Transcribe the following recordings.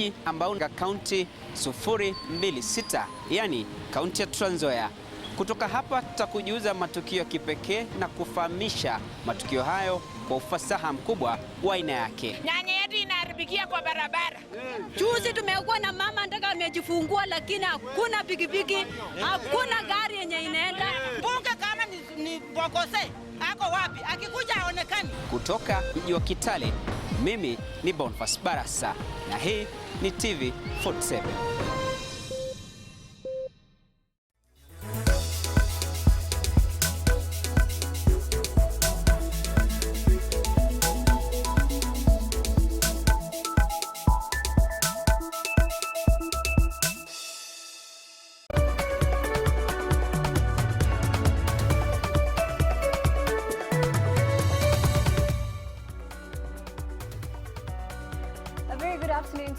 mji ambao ni kaunti 026, yani kaunti ya Trans Nzoia. Kutoka hapa tutakujuza matukio ya kipekee na kufahamisha matukio hayo kwa ufasaha mkubwa wa aina yake. Nyanya yetu inaharibikia kwa barabara. Juzi tumekuwa na mama ndaka amejifungua, lakini hakuna pikipiki, hakuna gari yenye inaenda. Bunge kama ni Bokose, ako wapi? Akikuja haonekani. Kutoka mji wa Kitale, mimi ni Boniface Barasa na hii ni TV 47.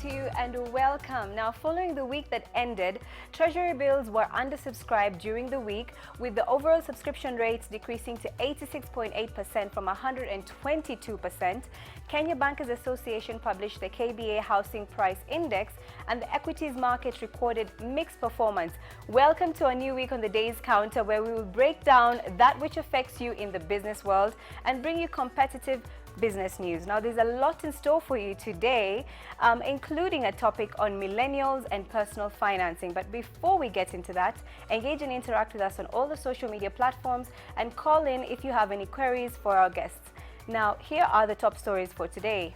To you and welcome. Now, following the week that ended, Treasury bills were undersubscribed during the week, with the overall subscription rates decreasing to 86.8% from 122%. Kenya Bankers Association published the KBA Housing Price Index, and the equities market recorded mixed performance. Welcome to a new week on the Day's Counter, where we will break down that which affects you in the business world and bring you competitive business news. Now, there's a lot in store for you today, including a topic on millennials and personal financing. But before we get into that, engage and interact with us on all the social media platforms and call in if you have any queries for our guests. Now, here are the top stories for today.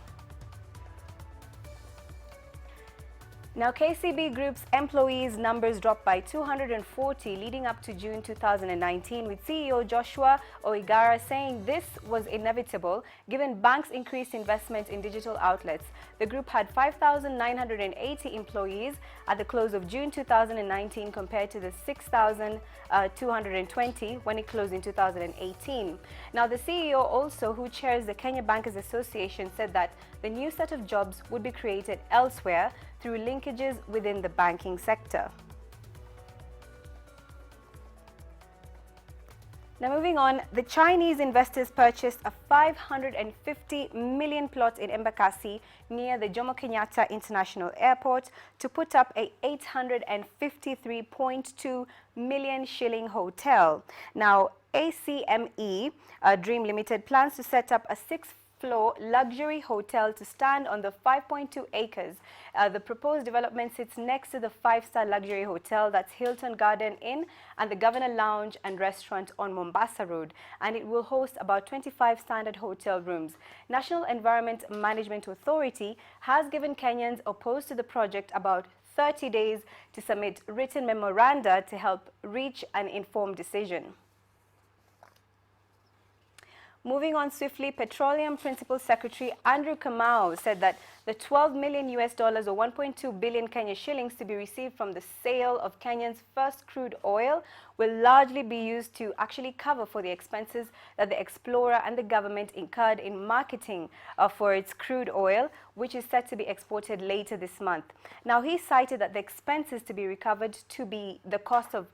Now, KCB Group's employees numbers dropped by 240 leading up to June 2019, with CEO Joshua Oigara saying this was inevitable given banks' increased investment in digital outlets. The group had 5,980 employees at the close of June 2019 compared to the 6,220 when it closed in 2018. Now, the CEO also, who chairs the Kenya Bankers Association, said that the new set of jobs would be created elsewhere through linkages within the banking sector. Now, moving on, the Chinese investors purchased a 550 million plot in Embakasi near the Jomo Kenyatta International Airport to put up a 853.2 million shilling hotel. Now, ACME Dream Limited plans to set up a 6-floor luxury hotel to stand on the 5.2 acres. The proposed development sits next to the 5-star luxury hotel, that's Hilton Garden Inn, and the Governor Lounge and Restaurant on Mombasa Road, and it will host about 25 standard hotel rooms. National Environment Management Authority has given Kenyans opposed to the project about 30 days to submit written memoranda to help reach an informed decision. Moving on swiftly, Petroleum Principal Secretary Andrew Kamau said that the $12 million or 1.2 billion Kenya shillings to be received from the sale of Kenya's first crude oil will largely be used to actually cover for the expenses that the explorer and the government incurred in marketing for its crude oil, which is set to be exported later this month. Now, he cited that the expenses to be recovered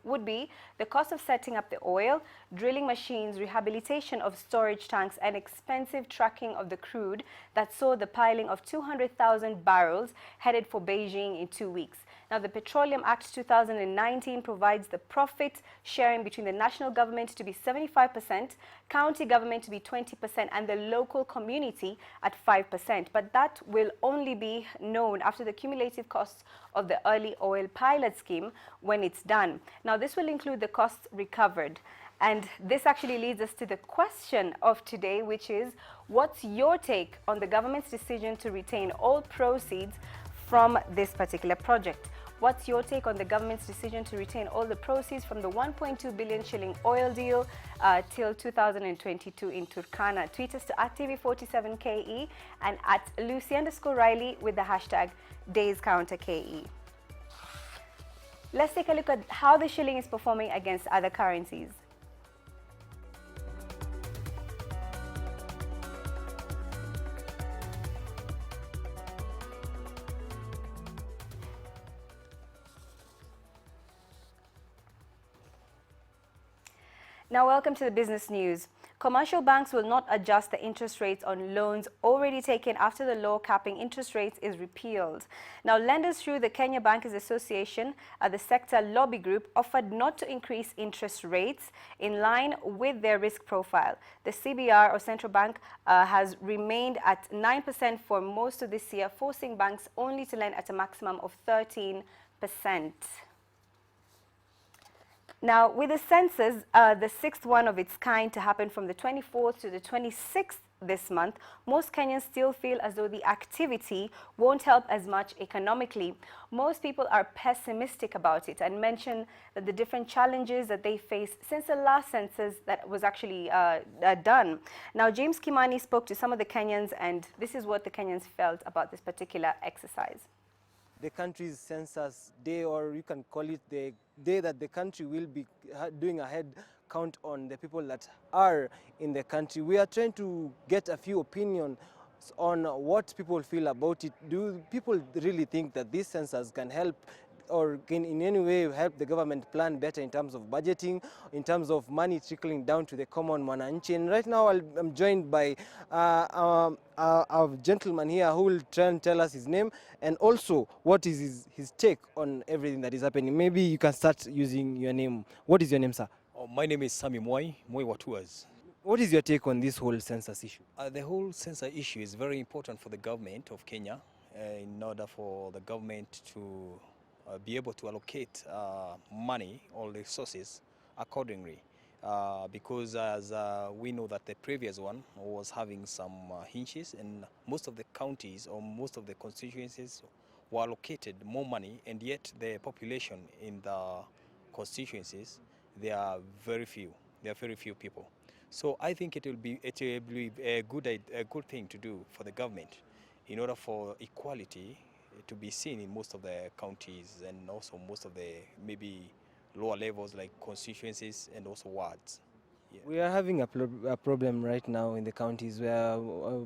would be the cost of setting up the oil, drilling machines, rehabilitation of storage tanks, and expensive tracking of the crude that saw the piling of 200,000 barrels headed for Beijing in 2 weeks. Now, the Petroleum Act 2019 provides the profit sharing between the national government to be 75%, county government to be 20%, and the local community at 5%. But that will only be known after the cumulative costs of the early oil pilot scheme when it's done. Now, this will include the costs recovered. And this actually leads us to the question of today, which is, what's your take on the government's decision to retain all proceeds from this particular project? What's your take on the government's decision to retain all the proceeds from the 1.2 billion shilling oil deal till 2022 in Turkana? Tweet us to @TV47KE and @Lucy_Riley with the hashtag DaysCounterKE. Let's take a look at how the shilling is performing against other currencies. Now, welcome to the business news. Commercial banks will not adjust the interest rates on loans already taken after the law capping interest rates is repealed. Now, lenders through the Kenya Bankers Association, the sector lobby group, offered not to increase interest rates in line with their risk profile. The CBR, or central bank, has remained at 9% for most of this year, forcing banks only to lend at a maximum of 13%. Now, with the census, the sixth one of its kind to happen from the 24th to the 26th this month, most Kenyans still feel as though the activity won't help as much economically. Most people are pessimistic about it and mention that the different challenges that they face since the last census that was actually done. Now, James Kimani spoke to some of the Kenyans, and this is what the Kenyans felt about this particular exercise. The country's census day, or you can call it the day that the country will be doing a head count on the people that are in the country. We are trying to get a few opinions on what people feel about it. Do people really think that this census can help or can in any way help the government plan better in terms of budgeting, in terms of money trickling down to the common mwananchi? And right now I'm joined by a gentleman here who will try and tell us his name and also what is his take on everything that is happening. Maybe you can start using your name. What is your name, sir? Oh, my name is Sami Mwai Watuas. What is your take on this whole census issue? The whole census issue is very important for the government of Kenya in order for the government to be able to allocate money or resources accordingly, because as we know that the previous one was having some hinges, and most of the counties or most of the constituencies were allocated more money, and yet the population in the constituencies, they are very few. There are very few people. So I think it will be a good thing to do for the government in order for equality to be seen in most of the counties and also most of the maybe lower levels like constituencies and also wards. Yeah. We are having a problem right now in the counties where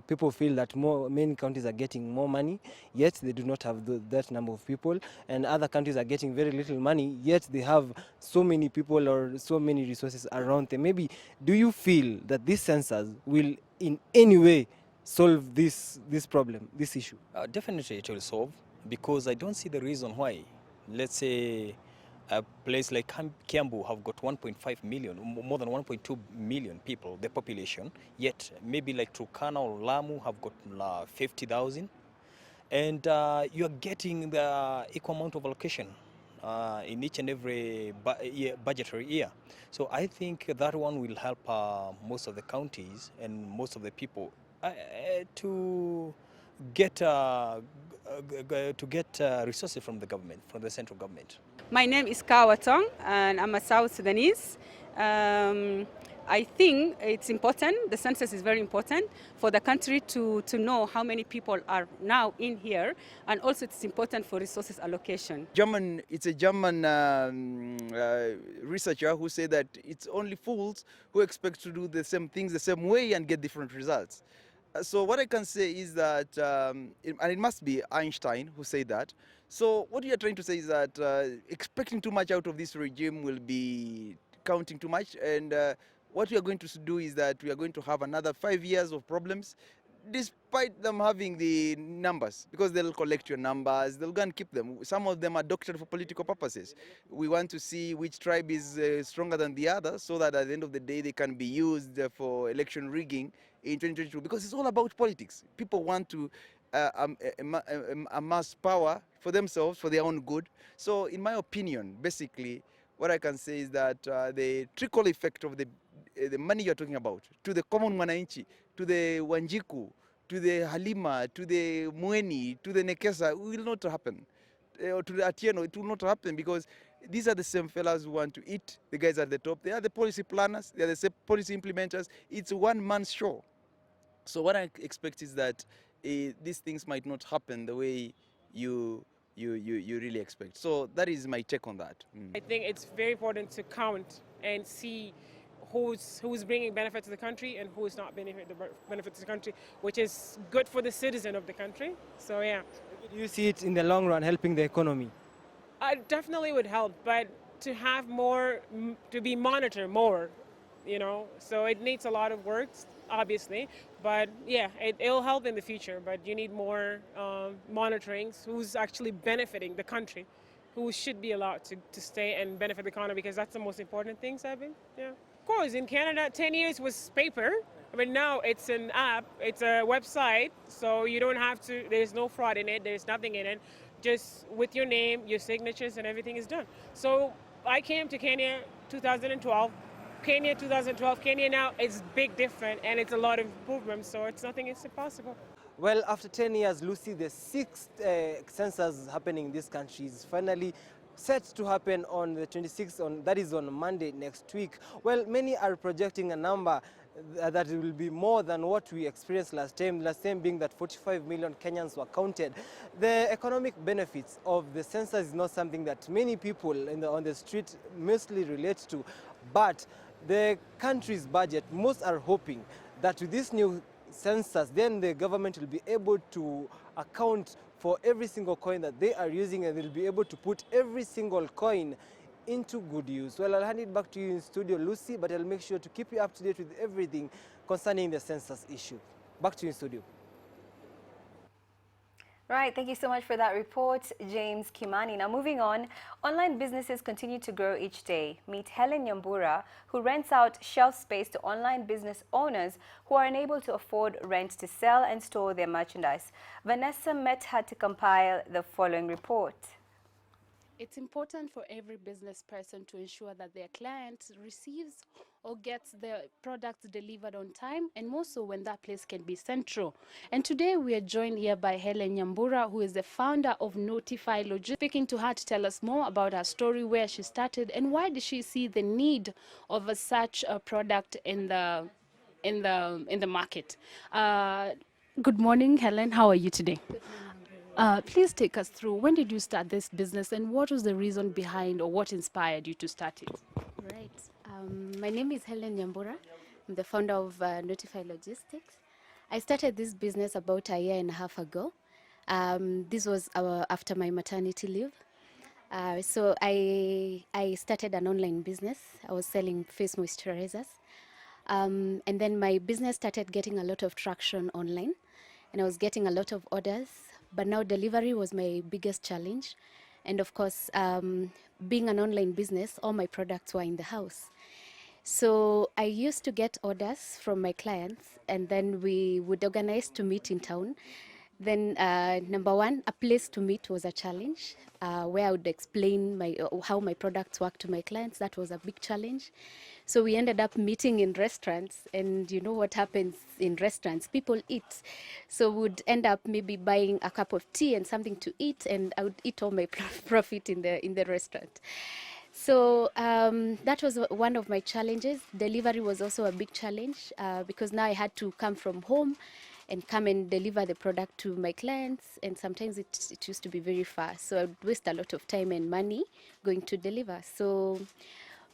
people feel that many counties are getting more money, yet they do not have that number of people, and other countries are getting very little money, yet they have so many people or so many resources around them. Maybe do you feel that this census will in any way solve this problem, this issue? Definitely it will solve, because I don't see the reason why, let's say, a place like Kiambu have got 1.5 million, more than 1.2 million people, the population, yet maybe like Turkana or Lamu have got 50,000, and you are getting the equal amount of allocation in each and every budgetary year. So I think that one will help most of the counties and most of the people to get resources from the government, from the central government. My name is Kawatong, and I'm a South Sudanese. I think it's important, the census is very important for the country to know how many people are now in here, and also it's important for resources allocation. It's a German researcher who said that it's only fools who expect to do the same things the same way and get different results. So what I can say is that, and it must be Einstein who said that. So what we are trying to say is that expecting too much out of this regime will be counting too much. And what we are going to do is that we are going to have another 5 years of problems, despite them having the numbers, because they'll collect your numbers, they'll go and keep them. Some of them are doctored for political purposes. We want to see which tribe is stronger than the other, so that at the end of the day they can be used for election rigging in 2022, because it's all about politics. People want to amass power for themselves, for their own good. So in my opinion, basically, what I can say is that the trickle effect of the money you're talking about to the common mwananchi, to the Wanjiku, to the Halima, to the Mweni, to the Nekesa, will not happen. Or to the Atieno, it will not happen, because these are the same fellas who want to eat. The guys at the top, they are the policy planners, they are the same policy implementers. It's a one-man show. So what I expect is that these things might not happen the way you really expect. So that is my take on that. I think it's very important to count and see who's bringing benefit to the country and who is not bringing benefit to the country, which is good for the citizen of the country. So yeah. Do you see it in the long run helping the economy? It definitely would help, but to have more, to be monitored more, you know. So it needs a lot of work, obviously, but yeah, it'll help in the future. But you need more monitoring. Who's actually benefiting the country, who should be allowed to stay and benefit the economy, because that's the most important thing, Sabin. Yeah. Of course, in Canada, 10 years was paper. I mean, now it's an app, it's a website, so you don't have to, there's no fraud in it, there's nothing in it. Just with your name, your signatures, and everything is done. So I came to Kenya 2012. Kenya 2012, Kenya now is big different, and it's a lot of improvement, so it's nothing is impossible. Well, after 10 years, Lucy, the sixth census happening in this country is finally set to happen on the 26th, that is on Monday next week. Well, many are projecting a number that will be more than what we experienced last time being that 45 million Kenyans were counted. The economic benefits of the census is not something that many people on the street mostly relate to, but the country's budget, most are hoping that with this new census, then the government will be able to account for every single coin that they are using, and they'll be able to put every single coin into good use. Well, I'll hand it back to you in studio, Lucy, but I'll make sure to keep you up to date with everything concerning the census issue. Back to you in studio. Right, thank you so much for that report, James Kimani. Now moving on, online businesses continue to grow each day. Meet Helen Nyambura, who rents out shelf space to online business owners who are unable to afford rent to sell and store their merchandise. Vanessa met her to compile the following report. It's important for every business person to ensure that their client receives or gets the products delivered on time, and more so when that place can be central. And today we are joined here by Helen Nyambura, who is the founder of Notify Logistics. Speaking to her to tell us more about her story, where she started, and why did she see the need of such a product in the market. Good morning, Helen. How are you today? Please take us through, when did you start this business, and what was the reason behind, or what inspired you to start it? Right. My name is Helen Nyambura. I'm the founder of Notify Logistics. I started this business about a year and a half ago. This was after my maternity leave. So I started an online business. I was selling face moisturizers. And then my business started getting a lot of traction online, and I was getting a lot of orders. But now delivery was my biggest challenge. And of course, being an online business, all my products were in the house. So I used to get orders from my clients, and then we would organize to meet in town. Then number one, a place to meet was a challenge, where I would explain how my products work to my clients. That was a big challenge. So we ended up meeting in restaurants, and you know what happens in restaurants, people eat. So we'd end up maybe buying a cup of tea and something to eat, and I would eat all my profit in the restaurant. So that was one of my challenges. Delivery was also a big challenge, because now I had to come from home and come and deliver the product to my clients, and sometimes it used to be very far. So I would waste a lot of time and money going to deliver. So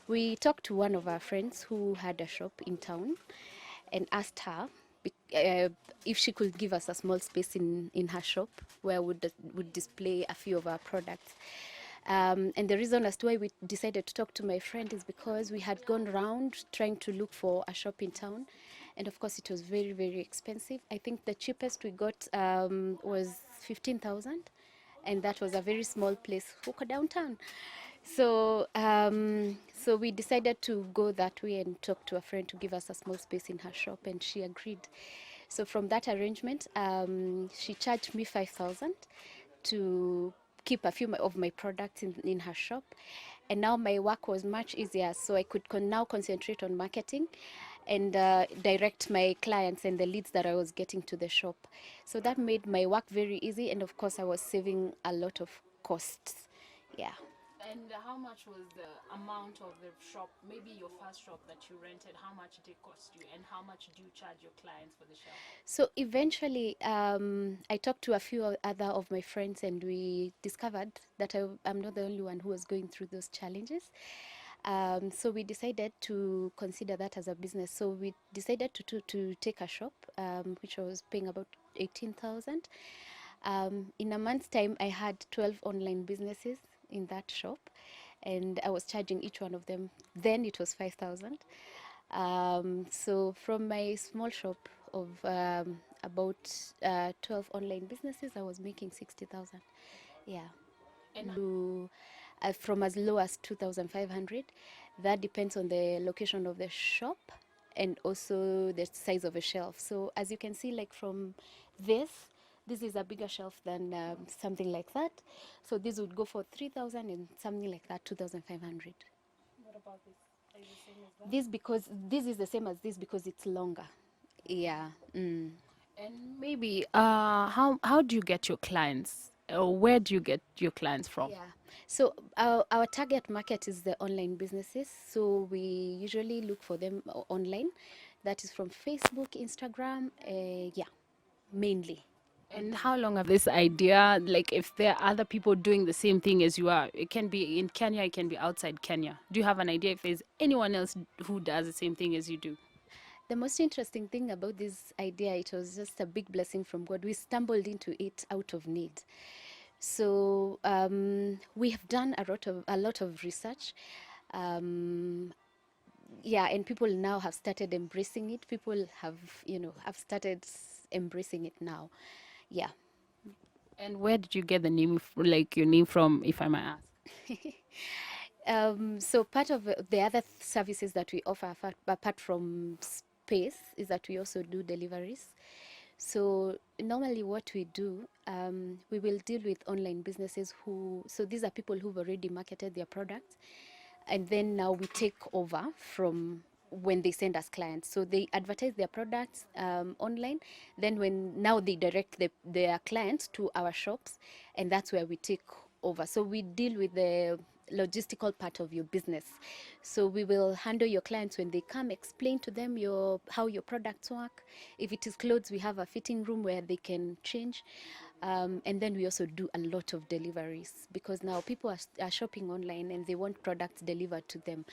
we talked to one of our friends who had a shop in town and asked her if she could give us a small space in her shop where would display a few of our products. And the reason as to why we decided to talk to my friend is because we had gone around trying to look for a shop in town. And of course, it was very, very expensive. I think the cheapest we got was 15,000. And that was a very small place, Huko downtown. So so we decided to go that way and talk to a friend to give us a small space in her shop, and she agreed. So from that arrangement, she charged me 5,000 to keep a few of my products in her shop. And now my work was much easier, so I could now concentrate on marketing and direct my clients and the leads that I was getting to the shop. So that made my work very easy, and of course I was saving a lot of costs. Yeah. And how much was the amount of the shop, maybe your first shop that you rented, how much did it cost you, and how much do you charge your clients for the shop? So eventually, I talked to a few other of my friends, and we discovered that I'm not the only one who was going through those challenges. So we decided to consider that as a business. So we decided to take a shop, which I was paying about 18,000. In a month's time, I had 12 online businesses in that shop, and I was charging each one of them. Then it was 5,000. So from my small shop of about 12 online businesses, I was making 60,000. Yeah. And from as low as 2,500. That depends on the location of the shop and also the size of a shelf. So as you can see, like from this is a bigger shelf than something like that. So this would go for 3,000 and something like that, 2,500. What about this? Is it the same as that? This because this is the same as this because it's longer. Yeah. Mm. And maybe how do you get your clients? Or where do you get your clients from? Yeah. So our target market is the online businesses. So we usually look for them online. That is from Facebook, Instagram, yeah, mainly. And how long have this idea, like if there are other people doing the same thing as you are, it can be in Kenya, it can be outside Kenya. Do you have an idea if there's anyone else who does the same thing as you do? The most interesting thing about this idea, it was just a big blessing from God. We stumbled into it out of need. So we have done a lot of research. Yeah, and people now have started embracing it. People have started embracing it now. Yeah. And where did you get the name, like your name from, if I might ask? So part of the other services that we offer, apart from space, is that we also do deliveries. So normally what we do, we will deal with online businesses so these are people who've already marketed their products, and then now we take over from when they send us clients. So they advertise their products online, then now they direct their clients to our shops, and that's where we take over. So we deal with the logistical part of your business. So we will handle your clients when they come, explain to them how your products work. If it is clothes, we have a fitting room where they can change. And then we also do a lot of deliveries because now people are shopping online and they want products delivered to them.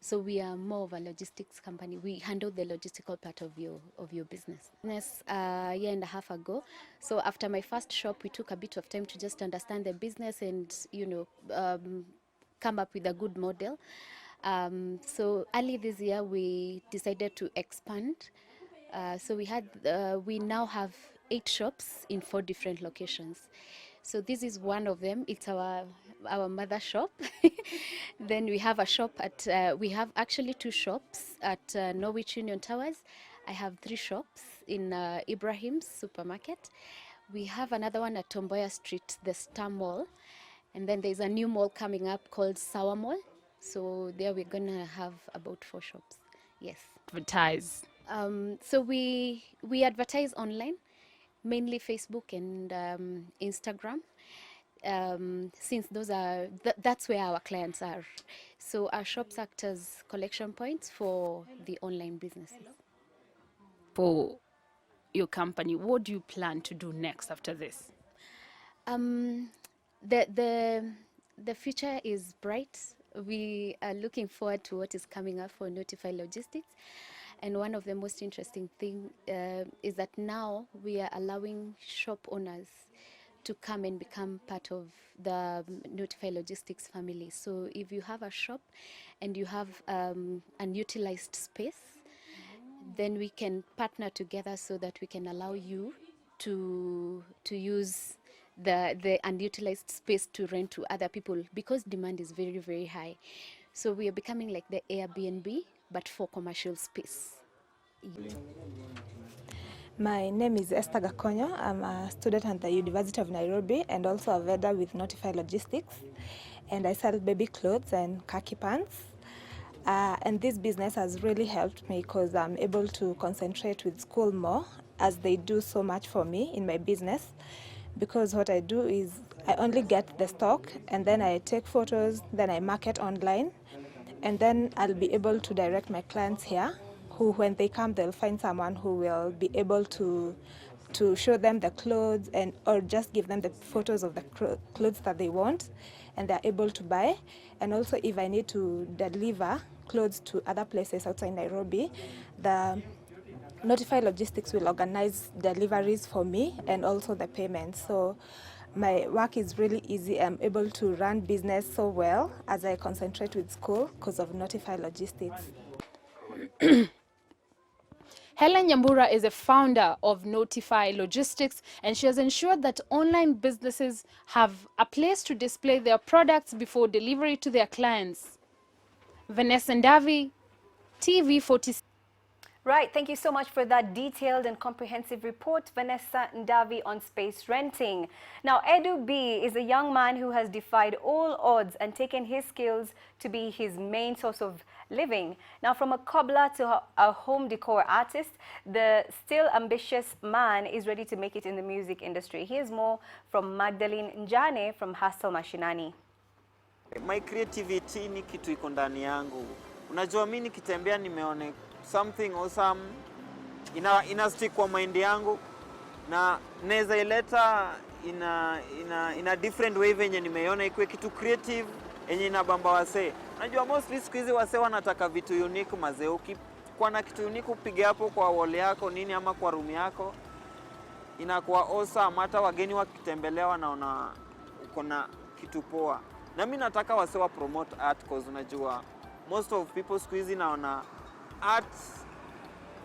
So we are more of a logistics company. We handle the logistical part of your business. A year and a half ago. So after my first shop, we took a bit of time to just understand the business and come up with a good model. So early this year, we decided to expand. So we now have 8 shops in 4 different locations. So this is one of them. It's our mother shop. Then we have a shop we have actually 2 shops at Norwich Union Towers. I have 3 shops in Ibrahim's supermarket. We have another one at Tomboya Street, the Star Mall. And then there's a new mall coming up called Sawa Mall. So there we're going to have about 4 shops. Yes. Advertise. So we advertise online, mainly Facebook and Instagram, since that's where our clients are. So our shops act as collection points for the online businesses. For your company, what do you plan to do next after this? The future is bright. We are looking forward to what is coming up for Notify Logistics. And one of the most interesting things is that now we are allowing shop owners to come and become part of the Notify Logistics family. So if you have a shop and you have unutilized space, then we can partner together so that we can allow you to use the unutilized space to rent to other people because demand is very, very high. So we are becoming like the Airbnb, but for commercial space. My name is Esther Gakonyo. I'm a student at the University of Nairobi and also a vendor with Notify Logistics. And I sell baby clothes and khaki pants. And this business has really helped me because I'm able to concentrate with school more as they do so much for me in my business. Because what I do is I only get the stock and then I take photos, then I market online. And then I'll be able to direct my clients here who, when they come, they'll find someone who will be able to show them the clothes or just give them the photos of the clothes that they want, and they're able to buy. And also, if I need to deliver clothes to other places outside Nairobi, the Notify Logistics will organize deliveries for me and also the payment. So my work is really easy. I'm able to run business so well as I concentrate with school because of Notify Logistics. Helen Nyambura is a founder of Notify Logistics, and she has ensured that online businesses have a place to display their products before delivery to their clients. Vanessa Ndavi, TV46. Right, thank you so much for that detailed and comprehensive report, Vanessa Ndavi, on space renting. Now, Edu B is a young man who has defied all odds and taken his skills to be his main source of living. Now, from a cobbler to a home decor artist, the still ambitious man is ready to make it in the music industry. Here's more from Magdalene Njane from Hustle Mashinani. My creativity ni kitu iko ndani yangu. Unajua mimi nikitembea nimeone something awesome ina stick kwa mind yangu na naweza ileta ina different way venye nimeiona ikuwe kitu creative yenye inabamba wasee. Unajua mostly siku hizi wasee wanataka vitu unique mazee. Ukikuwa na kitu unique upige hapo kwa wall yako nini ama kwa room yako inakuwa awesome, hata wageni wakitembelea wanaona uko na kitu poa. Na mimi nataka wasee wa promote art cause unajua most of people siku hizi naona art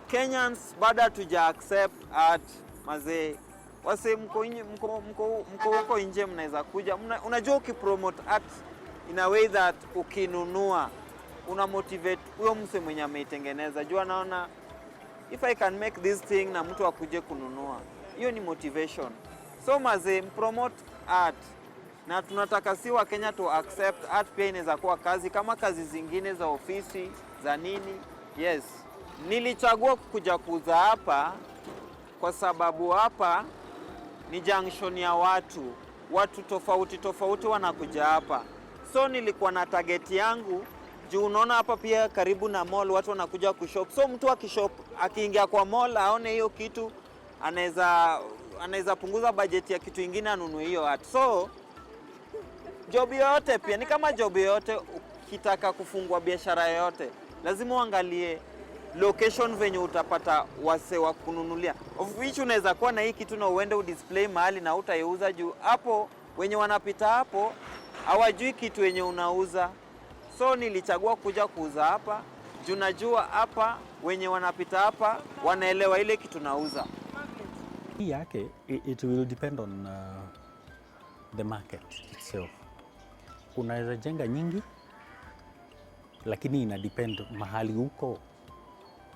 Kenyans bado hatuja accept art mazee. Wase mko huko nje mnaweza kuja. Unajua ukipromote art in a way that ukinunua una motivate huyo mse mwenye ameitengeneza. Jua naona if I can make this thing na mtu akuje kununua. Hiyo ni motivation. So mazee promote art. Na tunataka si wa Kenya to accept art pia inaweza kuwa kazi kama kazi zingine za ofisi za nini. Yes. Nilichagua kuja kuuza hapa kwa sababu hapa ni junction ya watu tofauti wanakuja hapa. So nilikuwa na target yangu juu unaona hapa pia karibu na mall watu wanakuja kushop. So mtu akishop akiingia kwa mall aone hiyo kitu anaweza punguza budget ya kitu kingine anunue hiyo art. So job yote pia ni kama job yote ukitaka kufungua biashara yote lazima uangalie location venye utapata wase wa kununulia. Of which unaweza kuwa na hii kitu na uende udisplay mahali na utaiuza juu hapo wenye wanapita hapo hawajui kitu wenye unauza. So nilichagua kuja kuuza hapa juu najua hapa wenye wanapita hapa wanaelewa ile kitu nauza. Hii yake it will depend on the market itself. Unaweza jenga nyingi lakini ina depend mahali huko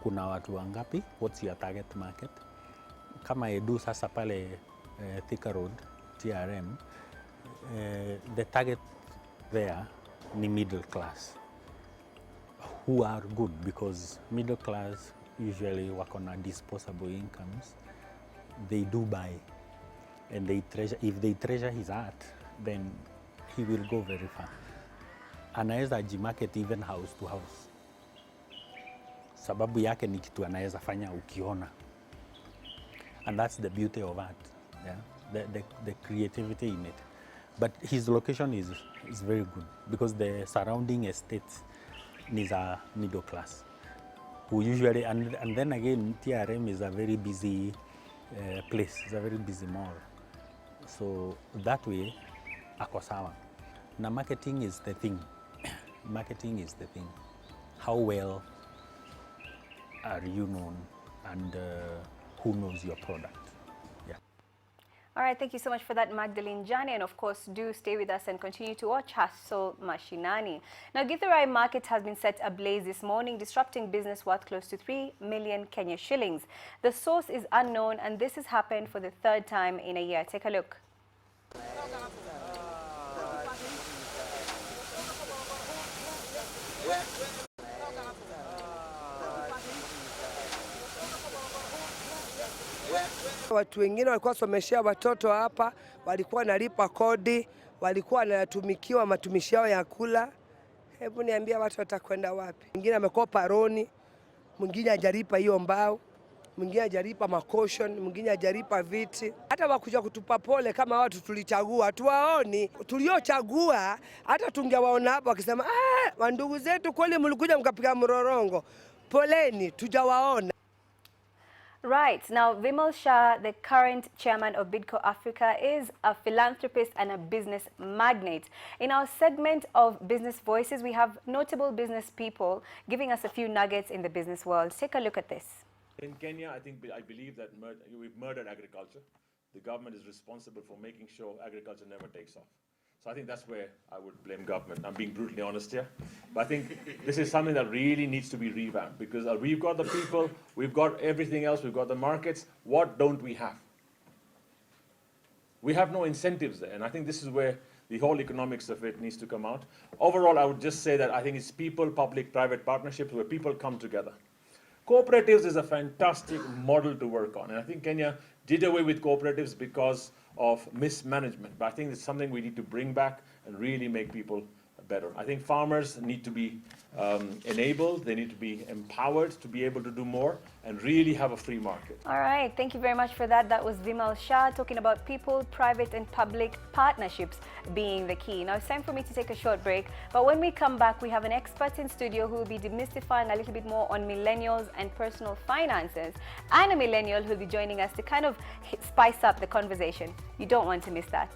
kuna watu wangapi, what's your target market. Kama Edu sasa pale Thika Road TRM, the target there ni middle class who are good because middle class usually wako na disposable incomes. They do buy and they treasure. If they treasure his art, then he will go very far. Anaweza ajimarket even house to house. Sababu yake ni kitu anaweza fanya ukiona. And that's the beauty of art, yeah? The creativity in it. But his location is very good because the surrounding estates is a middle class who usually, and then again TRM is a very busy place, it's a very busy mall. So that way, ako sawa. Now marketing is the thing. Marketing is the thing. How well are you known and who knows your product? Yeah. All right, thank you so much for that, Magdalene Njane. And of course, do stay with us and continue to watch Hustle Mashinani. Now, Githurai market has been set ablaze this morning, disrupting business worth close to 3 million Kenya shillings. The source is unknown, and this has happened for the third time in a year. Take a look. Watu wengine walikuwa someshia watoto hapa, walikuwa wanalipa kodi, walikuwa wanatumikiwa matumishi yao ya kula. Hebu niambia watu watakwenda wapi? Mwingine amekopa roni, mwingine hajalipa hiyo mbao, mwingine hajalipa makosho, mwingine hajalipa viti. Hata wakuja kutupa pole kama watu tulichagua, tuwaoni. Tuliochagua hata tungewaona hapa wakisema, wandugu zetu kweli mlikuja mkapiga mrorongo. Poleni, tujawaona. Right. Now, Vimal Shah, the current chairman of Bidco Africa, is a philanthropist and a business magnate. In our segment of Business Voices, we have notable business people giving us a few nuggets in the business world. Take a look at this. In Kenya, I believe that we've murdered agriculture. The government is responsible for making sure agriculture never takes off. So I think that's where I would blame government. I'm being brutally honest here. But I think this is something that really needs to be revamped, because we've got the people, we've got everything else, we've got the markets. What don't we have? We have no incentives there. And I think this is where the whole economics of it needs to come out. Overall, I would just say that I think it's people, public-private partnerships where people come together. Cooperatives is a fantastic model to work on. And I think Kenya did away with cooperatives because of mismanagement. But I think it's something we need to bring back and really make people better. I think farmers need to be enabled, they need to be empowered to be able to do more and really have a free market. All right, thank you very much for that. That was Vimal Shah talking about people, private and public partnerships being the key. Now it's time for me to take a short break, but when we come back, we have an expert in studio who will be demystifying a little bit more on millennials and personal finances, and a millennial who will be joining us to kind of spice up the conversation. You don't want to miss that.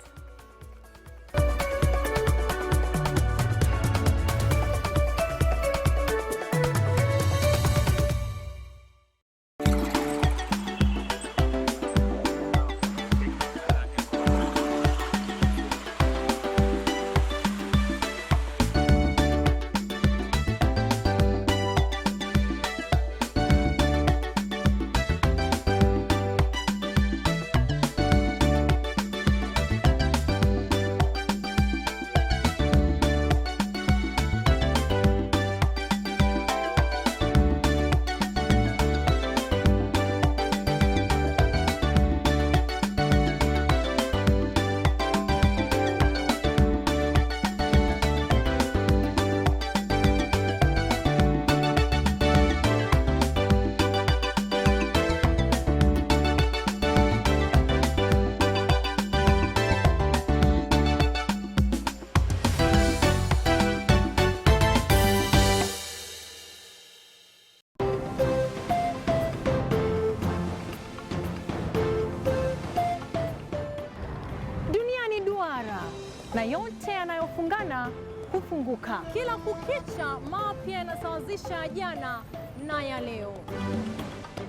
na yote yanayofungana hufunguka. Kila kukicha mapya yanasawazisha jana na ya leo.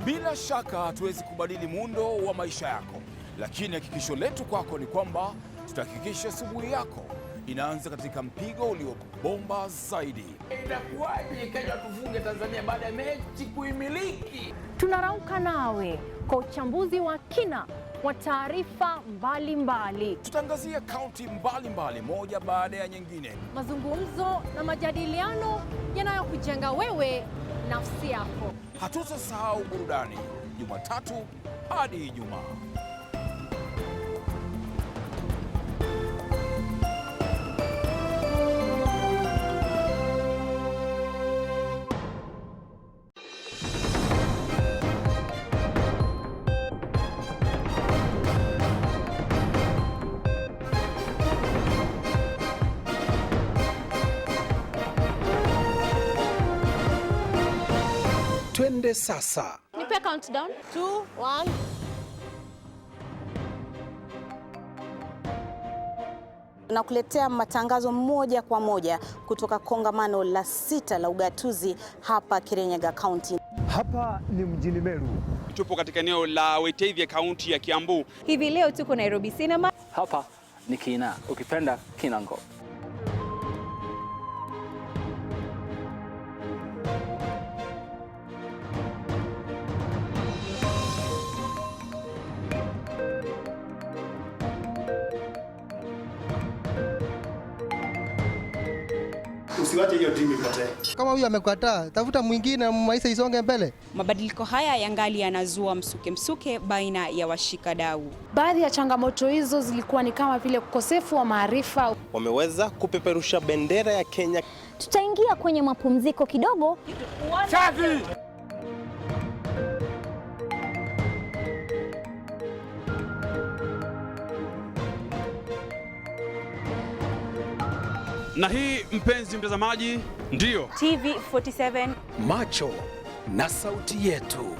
Bila shaka hatuwezi kubadili muundo wa maisha yako, lakini hakikisho letu kwako ni kwamba tutahakikisha asubuhi yako inaanza katika mpigo uliobomba zaidi. Inakuwaje Kenya tufunge Tanzania baada ya mechi kuimiliki? Tunarauka nawe kwa uchambuzi wa kina wa taarifa mbalimbali. Tutaangazia kaunti mbalimbali moja baada ya nyingine. Mazungumzo na majadiliano yanayokujenga wewe nafsi yako. Hatutasahau burudani Jumatatu hadi Ijumaa. Twende sasa. Nipe countdown. 2, 1. Nakuletea matangazo moja kwa moja kutoka kongamano la 6 la ugatuzi hapa Kirinyaga County. Hapa ni mjini Meru. Tupo katika eneo la Wetavia County ya Kiambu. Hivi leo tuko Nairobi Cinema. Hapa ni Kina, ukipenda Kinango. Usiwache hiyo timu ipotee. Kama huyu amekataa, tafuta mwingine, maisha isonge mbele. Mabadiliko haya yangali yanazua msuke baina ya washikadau. Baadhi ya changamoto hizo zilikuwa ni kama vile ukosefu wa maarifa. Wameweza kupeperusha bendera ya Kenya. Tutaingia kwenye mapumziko kidogo. Chavi! Na hii mpenzi mtazamaji, ndio TV47 macho na sauti yetu.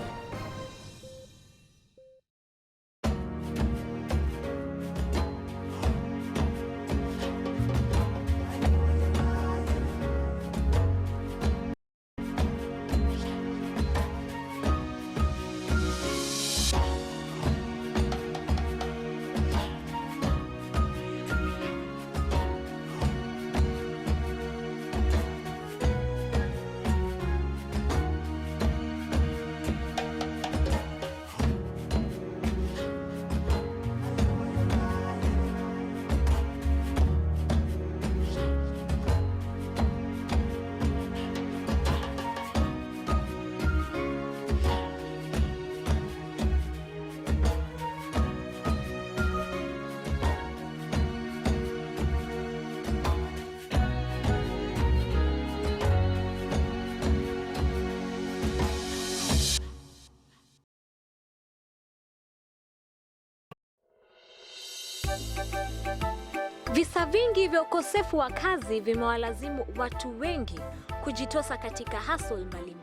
Visa vingi vya ukosefu wa kazi vimewalazimu watu wengi kujitosa katika hustle mbalimbali.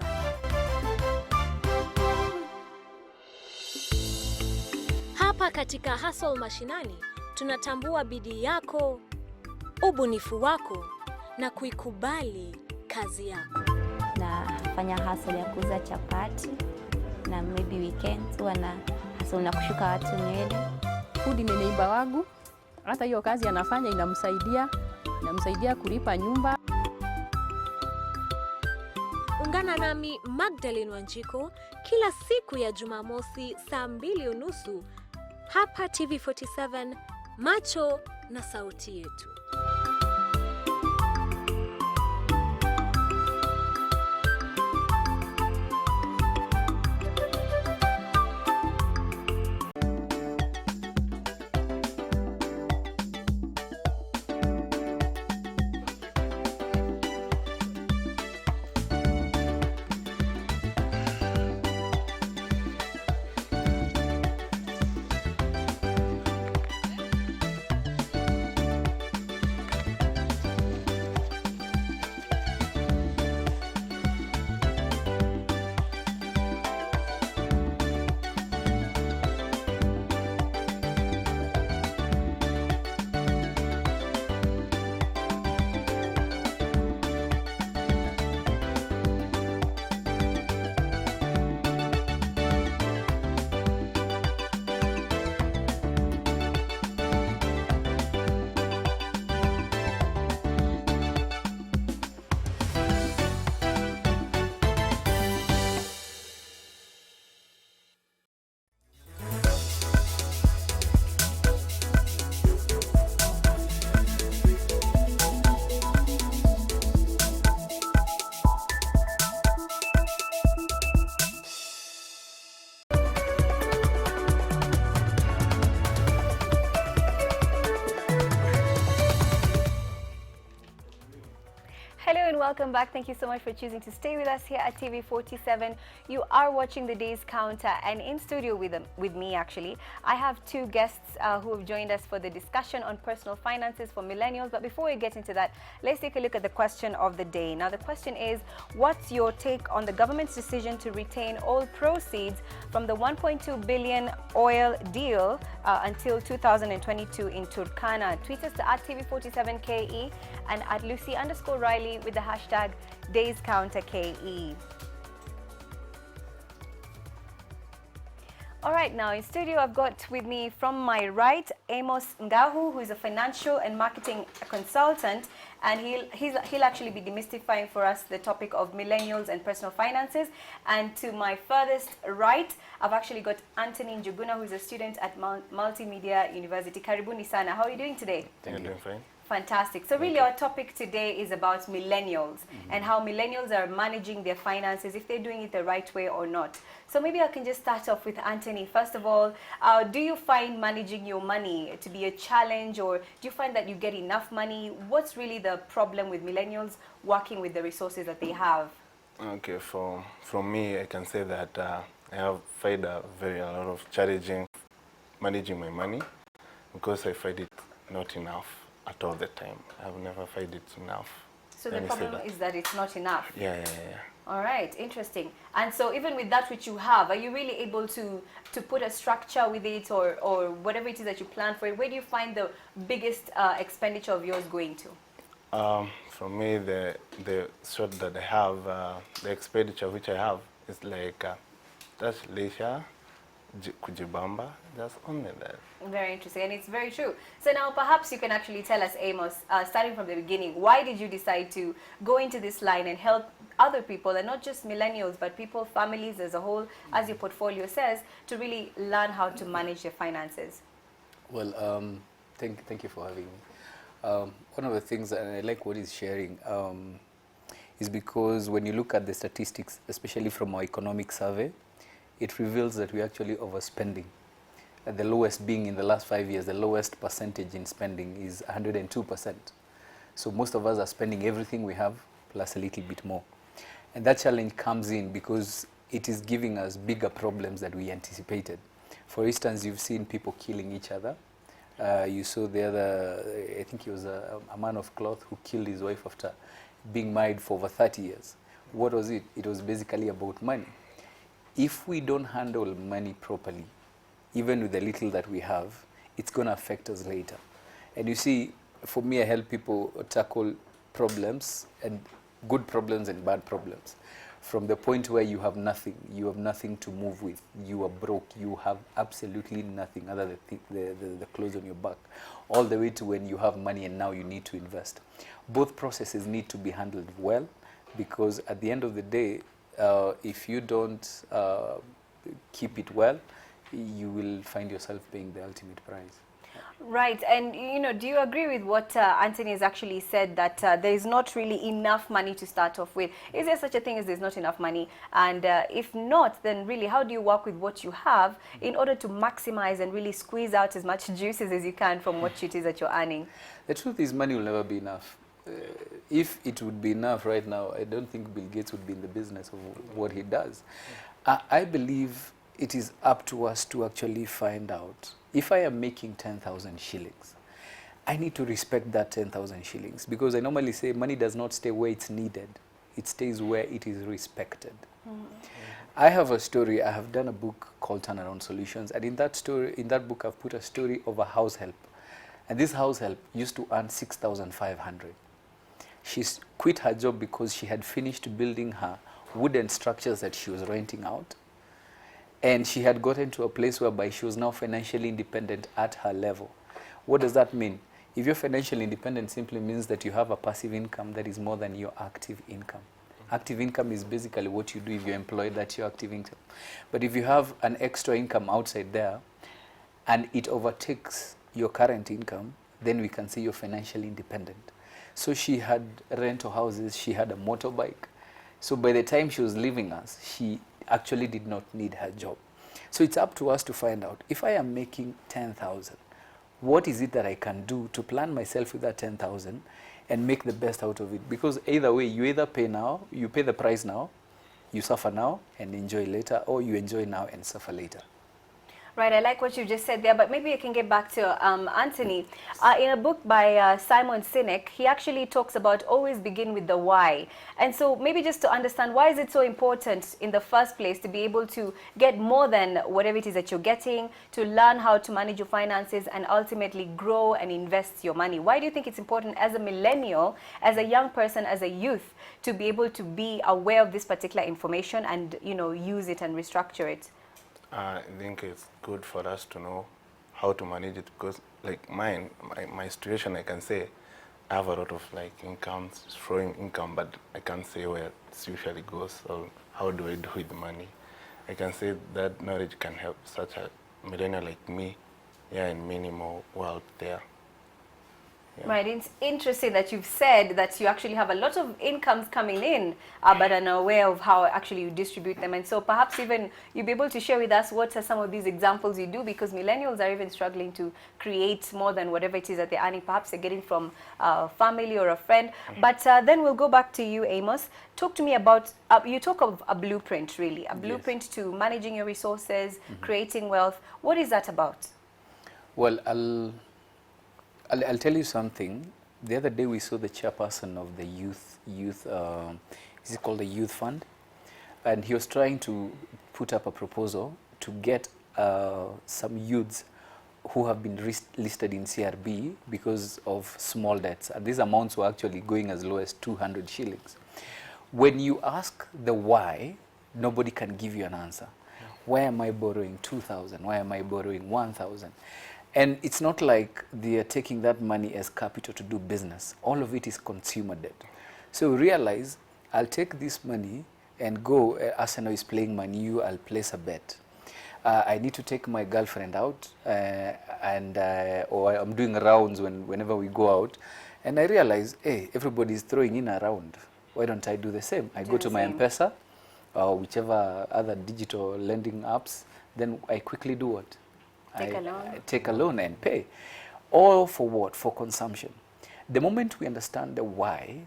Hapa katika Hustle Mashinani tunatambua bidii yako, ubunifu wako na kuikubali kazi yako. Nafanya hustle ya kuuza chapati na maybe weekends huwa na hustle na kushuka watu nywele. Hudi ni neighbor wangu. Hata hiyo kazi anafanya inamsaidia kulipa nyumba. Ungana nami Magdalene Wanjiko kila siku ya Jumamosi saa 2:30 hapa TV47, macho na sauti yetu. Welcome back. Thank you so much for choosing to stay with us here at TV47. You are watching the Day's Counter, and in studio with me actually, I have two guests who have joined us for the discussion on personal finances for millennials. But before we get into that, let's take a look at the question of the day. Now the question is, what's your take on the government's decision to retain all proceeds from the 1.2 billion oil deal until 2022 in Turkana? Tweet us at TV47KE and at Lucy_Riley with the hashtag DaysCounterKE. All right, now in studio I've got with me from my right Amos Nguha, who is a financial and marketing consultant, and he'll actually be demystifying for us the topic of millennials and personal finances. And to my furthest right, I've actually got Anthony Njuguna, who is a student at Multimedia University. Karibuni sana. How are you doing today? Thank you. Doing fine. Fantastic. So really our topic today is about millennials and how millennials are managing their finances, if they're doing it the right way or not. So maybe I can just start off with Anthony. First of all, do you find managing your money to be a challenge, or do you find that you get enough money? What's really the problem with millennials working with the resources that they have? Okay, from me, I can say that I have found a lot of challenging managing my money, because I find it not enough at all the time. I've never found it enough. So the problem is that it's not enough? Yeah. All right, interesting. And so even with that which you have, are you really able to put a structure with it, or whatever it is that you plan for it? Where do you find the biggest expenditure of yours going to? For me, the sort that I have, the expenditure which I have is like that's leisure, kujibamba, that's only that. Very interesting, and it's very true. So now perhaps you can actually tell us, Amos, starting from the beginning, why did you decide to go into this line and help other people, and not just millennials, but people, families as a whole, as your portfolio says, to really learn how to manage their finances? Well, thank you for having me. One of the things, and I like what he's sharing, is because when you look at the statistics, especially from our economic survey, it reveals that we're actually overspending. The lowest being in the last 5 years, the lowest percentage in spending is 102%. So most of us are spending everything we have plus a little bit more. And that challenge comes in because it is giving us bigger problems that we anticipated. For instance, you've seen people killing each other. You saw the other, I think he was a man of cloth who killed his wife after being married for over 30 years. What was it? It was basically about money. If we don't handle money properly, even with the little that we have, it's going to affect us later. And you see, for me, I help people tackle problems, and good problems and bad problems. From the point where you have nothing to move with, you are broke, you have absolutely nothing other than the clothes on your back, all the way to when you have money and now you need to invest. Both processes need to be handled well, because at the end of the day, if you don't keep it well, you will find yourself paying the ultimate price. Right, and do you agree with what Anthony has actually said, that there is not really enough money to start off with? Is there such a thing as there's not enough money? And if not, then really, how do you work with what you have in order to maximize and really squeeze out as much juices as you can from what it is that you're earning? The truth is, money will never be enough. If it would be enough right now, I don't think Bill Gates would be in the business of what he does. I believe it is up to us to actually find out. If I am making 10,000 shillings, I need to respect that 10,000 shillings, because I normally say money does not stay where it's needed. It stays where it is respected. I have a story. I have done a book called Turnaround Solutions, and in that book, I've put a story of a house help. And this house help used to earn 6,500. She's quit her job because she had finished building her wooden structures that she was renting out. And she had gotten to a place whereby she was now financially independent at her level. What does that mean? If you're financially independent, simply means that you have a passive income that is more than your active income. Active income is basically what you do if you're employed, that's your active income. But if you have an extra income outside there, and it overtakes your current income, then we can say you're financially independent. So she had rental houses, she had a motorbike. So by the time she was leaving us, she actually did not need her job. So it's up to us to find out, if I am making 10,000, what is it that I can do to plan myself with that 10,000 and make the best out of it? Because either way, you either pay now, you pay the price now, you suffer now and enjoy later, or you enjoy now and suffer later. Right, I like what you just said there, but maybe I can get back to Anthony. In a book by Simon Sinek, he actually talks about always begin with the why. And so maybe just to understand, why is it so important in the first place to be able to get more than whatever it is that you're getting, to learn how to manage your finances and ultimately grow and invest your money? Why do you think it's important as a millennial, as a young person, as a youth, to be able to be aware of this particular information and, use it and restructure it? I think it's good for us to know how to manage it, because like my situation, I can say I have a lot of incomes, flowing income, but I can't say where it usually goes or how do I do with the money. I can say that knowledge can help such a millennial like me, in minimal world there. Yeah. Right, it's interesting that you've said that you actually have a lot of incomes coming in, but are unaware of how actually you distribute them. And so perhaps even you'll be able to share with us what are some of these examples you do, because millennials are even struggling to create more than whatever it is that they're earning. Perhaps they're getting from a family or a friend. But then we'll go back to you, Amos. Talk to me about, you talk of a blueprint, really, a blueprint to managing your resources, creating wealth. What is that about? Well, I'll tell you something. The other day we saw the chairperson of the youth, is it called the Youth Fund? And he was trying to put up a proposal to get some youths who have been listed in CRB because of small debts. And these amounts were actually going as low as 200 shillings. When you ask the why, nobody can give you an answer. Why am I borrowing 2,000? Why am I borrowing 1,000? And it's not like they are taking that money as capital to do business. All of it is consumer debt. So realize, I'll take this money and go, Arsenal is playing Man U, I'll place a bet. I need to take my girlfriend out, or I'm doing rounds whenever we go out. And I realize, hey, everybody is throwing in a round. Why don't I do the same? I go to my M-Pesa, or whichever other digital lending apps, then I quickly do what? I take a loan and pay. All for what? For consumption. The moment we understand the why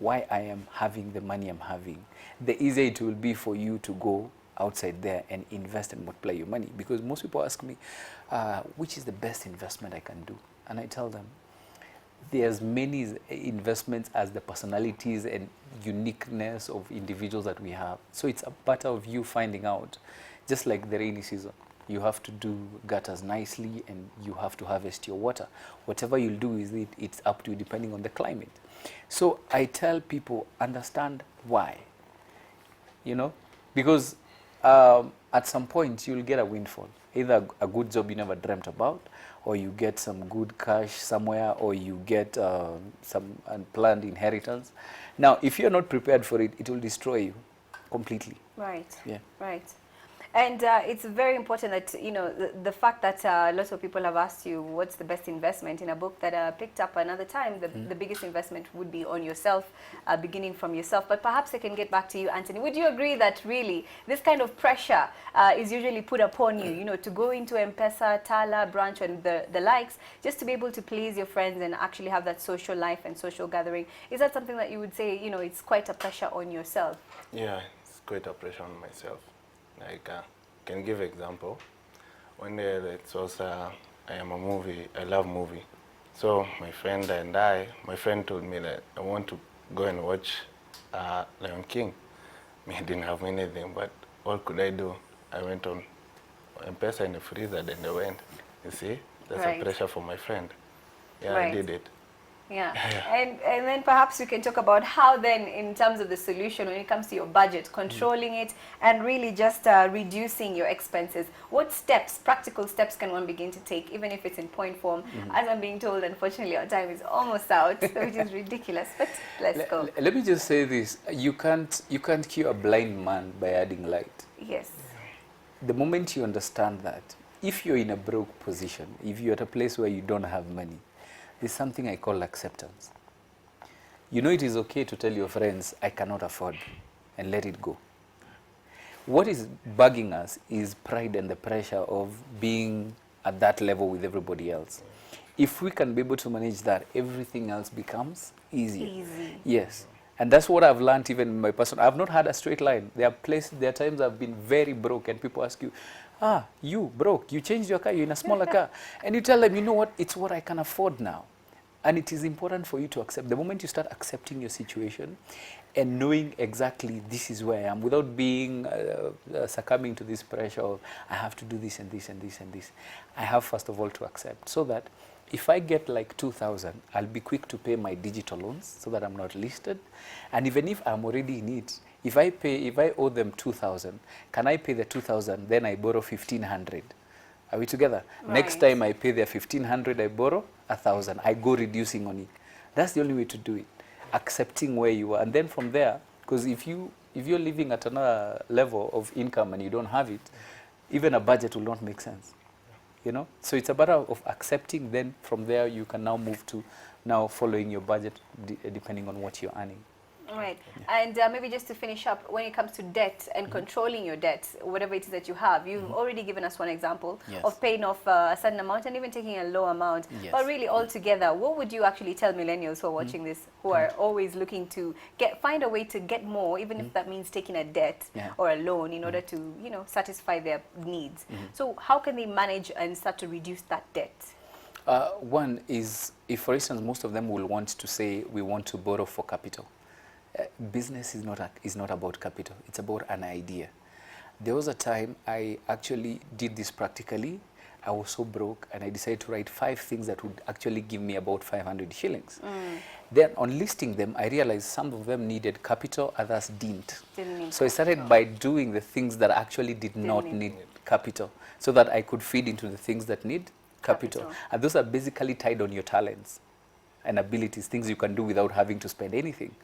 I am having the money I'm having, the easier it will be for you to go outside there and invest and multiply your money. Because most people ask me, which is the best investment I can do? And I tell them, there's many investments as the personalities and uniqueness of individuals that we have. So it's a matter of you finding out, just like the rainy season. You have to do gutters nicely and you have to harvest your water. Whatever you'll do is it's up to you depending on the climate. So I tell people, understand why, you know, because at some point you'll get a windfall, either a good job you never dreamt about, or you get some good cash somewhere, or you get some unplanned inheritance. Now, if you're not prepared for it, it will destroy you completely. Right. Yeah. Right. And it's very important that, you know, the fact that lots of people have asked you what's the best investment. In a book that I picked up another time, the biggest investment would be on yourself, beginning from yourself. But perhaps I can get back to you, Anthony. Would you agree that really this kind of pressure is usually put upon you, you know, to go into M-Pesa, Tala, branch and the likes, just to be able to please your friends and actually have that social life and social gathering? Is that something that you would say, you know, it's quite a pressure on yourself? Yeah, it's quite a pressure on myself. Like, can give example. One day it was, I am a movie, I love movie. So my friend told me that I want to go and watch Lion King. I didn't have anything, but what could I do? I went on M-Pesa in the freezer, then I went. You see, that's a pressure for my friend. Yeah, I did it. Yeah. And then perhaps we can talk about how then, in terms of the solution, when it comes to your budget, controlling it and really just reducing your expenses. What steps, practical steps, can one begin to take, even if it's in point form? As I'm being told, unfortunately, our time is almost out, which is ridiculous, but let's go. Let me just say this. You can't cure a blind man by adding light. Yes. The moment you understand that, if you're in a broke position, if you're at a place where you don't have money, there's something I call acceptance. You know, it is okay to tell your friends, I cannot afford, and let it go. What is bugging us is pride and the pressure of being at that level with everybody else. If we can be able to manage that, everything else becomes easier. Easy. Yes. And that's what I've learned even in my personal. I've not had a straight line. There are times I've been very broke and people ask you, you broke, you changed your car, you're in a smaller car. And you tell them, you know what, it's what I can afford now. And it is important for you to accept. The moment you start accepting your situation and knowing exactly this is where I am, without being succumbing to this pressure of I have to do this and this and this and this, I have first of all to accept, so that if I get like 2,000, I'll be quick to pay my digital loans so that I'm not listed. And even if I'm already in it, if I owe them 2,000, can I pay the 2,000, then I borrow 1,500? Are we together? Right. Next time I pay their 1,500, I borrow 1,000. I go reducing on it. That's the only way to do it. Accepting where you are. And then from there, because if you're living at another level of income and you don't have it, even a budget will not make sense. You know? So it's a matter of accepting, then from there you can now move to now following your budget depending on what you're earning. Right. And maybe just to finish up, when it comes to debt and controlling your debt, whatever it is that you have, you've already given us one example of paying off a certain amount and even taking a low amount. But really, altogether, what would you actually tell millennials who are watching this, who are always looking to find a way to get more, even if that means taking a debt or a loan in order to, you know, satisfy their needs? So how can they manage and start to reduce that debt? One is, if for instance, most of them will want to say, we want to borrow for capital. Business is not about capital. It's about an idea. There was a time I actually did this practically. I was so broke and I decided to write 5 things that would actually give me about 500 shillings. Then on listing them, I realized some of them needed capital, others didn't. So I started by doing the things that actually did not need capital, so that I could feed into the things that need capital. And those are basically tied on your talents and abilities, things you can do without having to spend anything.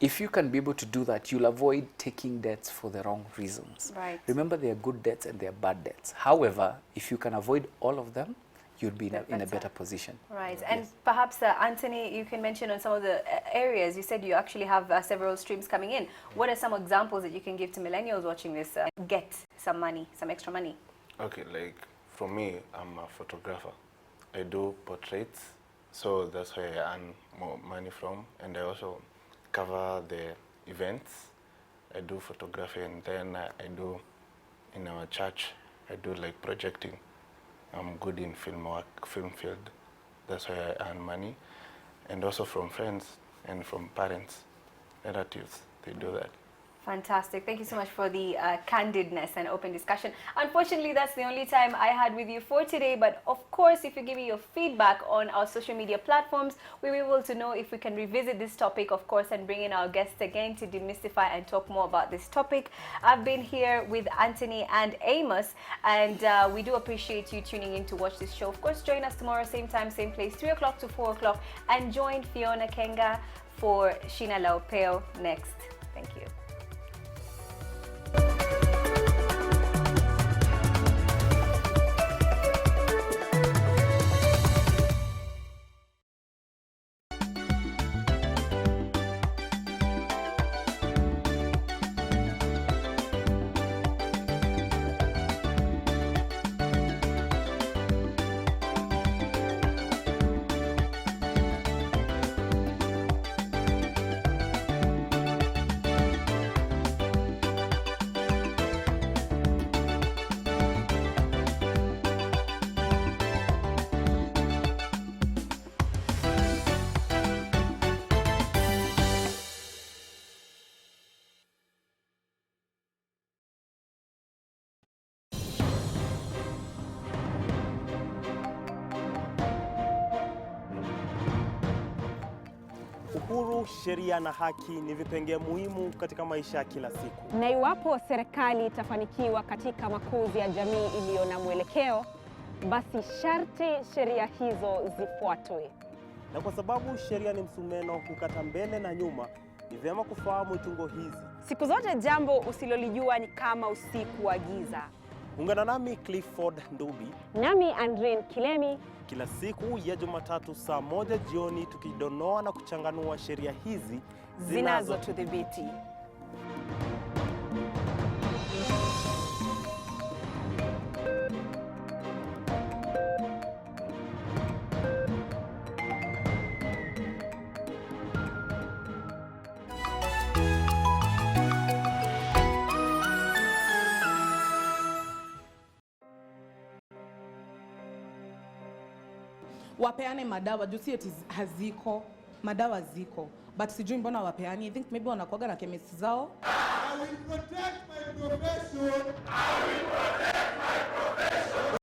If you can be able to do that, you'll avoid taking debts for the wrong reasons. Right. Remember, there are good debts and there are bad debts. However, if you can avoid all of them, you'll be in a better position. Right. And perhaps, Anthony, you can mention on some of the areas. You said you actually have several streams coming in. What are some examples that you can give to millennials watching this, get some money, some extra money? Okay, like for me, I'm a photographer. I do portraits, so that's where I earn more money from. And I also cover the events. I do photography, and then I do in our church. I do like projecting. I'm good in film work, film field. That's why I earn money. And also from friends and from parents, relatives, they do that. Fantastic. Thank you so much for the candidness and open discussion. Unfortunately, that's the only time I had with you for today. But of course, if you give me your feedback on our social media platforms, we'll be able to know if we can revisit this topic, of course, and bring in our guests again to demystify and talk more about this topic. I've been here with Anthony and Amos, and we do appreciate you tuning in to watch this show. Of course, join us tomorrow, same time, same place, 3 o'clock to 4 o'clock, and join Fiona Kenga for Shina Laupeo next. Thank you. Uhuru, sheria na haki ni vipengee muhimu katika maisha ya kila siku. Na iwapo serikali itafanikiwa katika makuzi ya jamii iliyo na mwelekeo, basi sharti sheria hizo zifuatwe. Na kwa sababu sheria ni msumeno hukata mbele na nyuma, ni vyema kufahamu tungo hizi. Siku zote jambo usilolijua ni kama usiku wa giza. Ungana nami Clifford Ndubi. Nami Andreen Kilemi. Kila siku ya Jumatatu saa 1 jioni tukidonoa na kuchanganua sheria hizi zinazotudhibiti. Wapeane madawa, juu si eti haziko, madawa ziko, but sijui mbona wapeani. I think maybe wanakuaga na chemist zao. I will protect my profession. I will protect my profession.